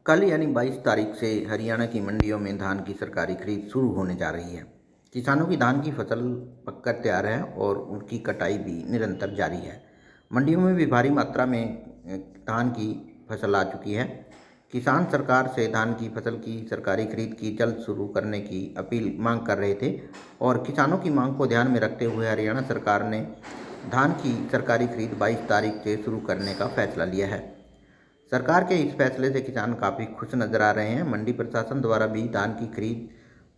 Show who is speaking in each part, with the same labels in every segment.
Speaker 1: कल यानी 22 तारीख से हरियाणा की मंडियों में धान की सरकारी खरीद शुरू होने जा रही है। किसानों की धान की फसल पककर तैयार है और उनकी कटाई भी निरंतर जारी है। मंडियों में भी भारी मात्रा में धान की फसल आ चुकी है। किसान सरकार से धान की फसल की सरकारी खरीद की जल्द शुरू करने की अपील मांग कर रहे थे और किसानों की मांग को ध्यान में रखते हुए हरियाणा सरकार ने धान की सरकारी खरीद 22 तारीख से शुरू करने का फैसला लिया है। सरकार के इस फैसले से किसान काफ़ी खुश नजर आ रहे हैं। मंडी प्रशासन द्वारा भी धान की खरीद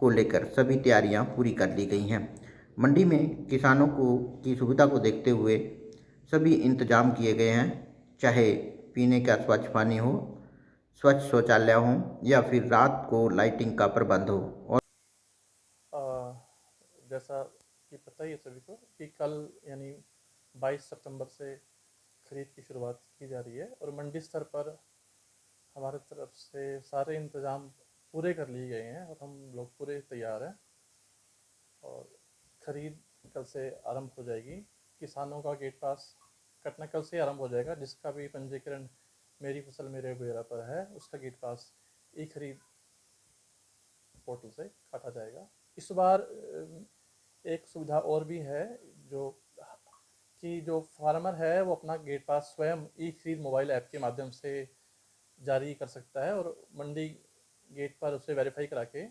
Speaker 1: को लेकर सभी तैयारियां पूरी कर ली गई हैं। मंडी में किसानों को की सुविधा को देखते हुए सभी इंतजाम किए गए हैं, चाहे पीने का स्वच्छ पानी हो, स्वच्छ शौचालय हो या फिर रात को लाइटिंग का प्रबंध हो। और
Speaker 2: अ, जैसा कि पता ही है सभी को कि कल यानी 22 सितंबर से खरीद की शुरुआत की जा रही है और मंडी स्तर पर हमारे तरफ से सारे इंतज़ाम पूरे कर लिए गए हैं और हम लोग पूरे तैयार हैं और खरीद कल से आरंभ हो जाएगी। किसानों का गेट पास कटना कल से आरंभ हो जाएगा। जिसका भी पंजीकरण मेरी फसल मेरे बेरा पर है उसका गेट पास ई खरीद पोर्टल से काटा जाएगा। इस बार एक सुविधा और भी है जो कि जो फार्मर है वो अपना गेट पास स्वयं ई खरीद मोबाइल ऐप के माध्यम से जारी कर सकता है और मंडी गेट पर उसे वेरीफाई करा के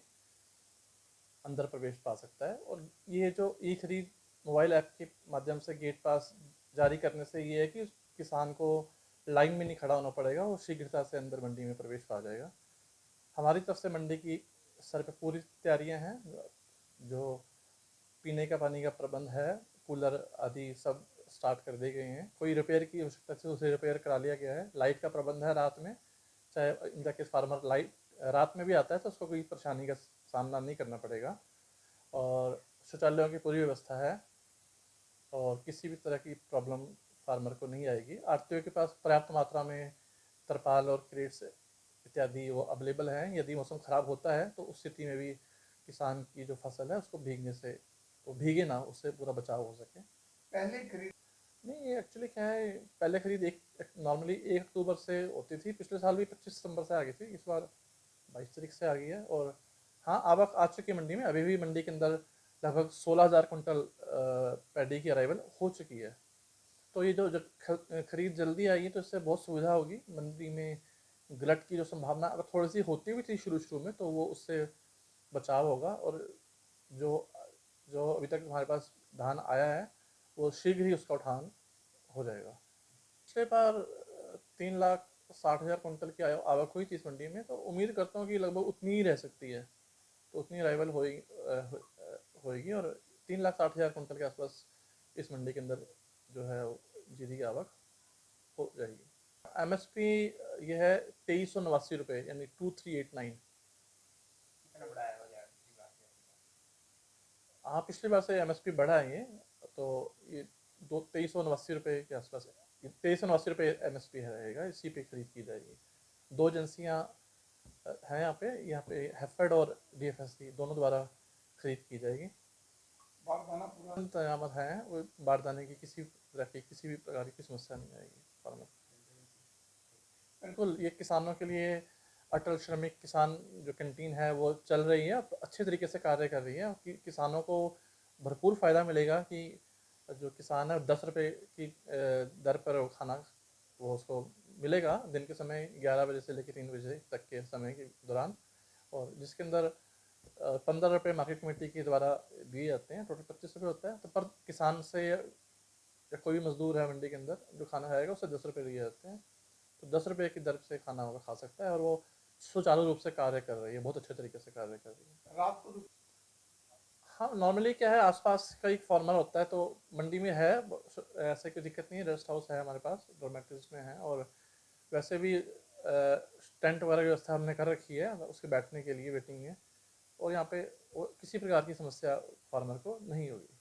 Speaker 2: अंदर प्रवेश पा सकता है। और ये जो ई खरीद मोबाइल ऐप के माध्यम से गेट पास जारी करने से ये है कि किसान को लाइन में नहीं खड़ा होना पड़ेगा, वो शीघ्रता से अंदर मंडी में प्रवेश पा जाएगा। हमारी तरफ से मंडी की सर पे पूरी तैयारियां हैं। जो पीने का पानी का प्रबंध है, कूलर आदि सब स्टार्ट कर दिए गए हैं। कोई रिपेयर की आवश्यकता थी उसे रिपेयर करा लिया गया है। लाइट का प्रबंध है रात में, चाहे इन केस फार्मर लाइट रात में भी आता है तो उसको कोई परेशानी का सामना नहीं करना पड़ेगा। और शौचालयों की पूरी व्यवस्था है और किसी भी तरह की प्रॉब्लम फार्मर को नहीं आएगी। आड़तियों के पास पर्याप्त मात्रा में तरपाल और क्रेट्स इत्यादि वो अवेलेबल हैं। यदि मौसम ख़राब होता है तो उस स्थिति में भी किसान की जो फसल है उसको भीगने से, वो भीगे ना, उससे पूरा बचाव हो सके। पहले खरीद नहीं, ये एक्चुअली क्या है, पहले खरीद एक नॉर्मली 1 अक्टूबर से होती थी। पिछले साल भी 25 सितंबर से आ गई थी, इस बार 22 तारीख से आ गई है। और हाँ, आवक आ चुकी है मंडी में। अभी भी मंडी के अंदर लगभग 16,000 कुंटल पैडी की अराइवल हो चुकी है। तो ये जो खरीद जल्दी आई है तो इससे बहुत सुविधा होगी मंडी में। गलत की जो संभावना अगर थोड़ी सी होती भी थी शुरू शुरू में, तो वो उससे बचाव होगा। और जो जो अभी तक हमारे पास धान आया है वो शीघ्र ही उसका उठान हो जाएगा। पिछले बार 3,60,000 कुंटल की आवक हुई थी इस मंडी में, तो उम्मीद करता हूँ कि लगभग उतनी ही रह सकती है। तो उतनी अराइवल होएगी और 3,60,000 कुंटल के आसपास इस मंडी के अंदर जो है जीरी की आवक हो जाएगी। एमएसपी ये है 2389 रुपये, यानी 2389। हाँ, पिछली बार से एमएसपी बढ़ा है ये। तो ये 2389 रुपये के आसपास है। 2389 रुपये एमएसपी रहेगा, इसी पे खरीद की जाएगी। दो एजेंसियाँ हैं यहाँ पे हेफेड और डीएफएससी दोनों द्वारा खरीद की जाएगी। बारदाना पूरा इंतजाम है, वो बारदाने की किसी भी प्रकार की समस्या नहीं आएगी फार्मर। बिल्कुल, ये किसानों के लिए अटल श्रमिक किसान जो कैंटीन है वो चल रही है, अच्छे तरीके से कार्य कर रही है। कि किसानों को भरपूर फ़ायदा मिलेगा कि जो किसान है 10 रुपये की दर पर वो खाना वो उसको मिलेगा दिन के समय 11 बजे से लेकर 3 बजे तक के समय के दौरान। और जिसके अंदर 15 रुपये मार्केट कमेटी के द्वारा दिए जाते हैं। टोटल 25 रुपये होता है। तो पर किसान से या कोई भी मजदूर है मंडी के अंदर जो खाना खाएगा उसे 10 रुपये दिए जाते हैं। तो 10 रुपये की दर से खाना होगा खा सकता है और वो सुचारू रूप से कार्य कर रही है, बहुत अच्छे तरीके से कार्य कर रही है। रात को हाँ, नॉर्मली क्या है, आसपास का एक फॉर्मर होता है तो मंडी में है, ऐसे कोई दिक्कत नहीं है। रेस्ट हाउस है हमारे पास, डॉर्मेट्रीज में है। और वैसे भी टेंट वगैरह की व्यवस्था हमने कर रखी है उसके बैठने के लिए, वेटिंग है। और यहाँ पे किसी प्रकार की समस्या फार्मर को नहीं होगी।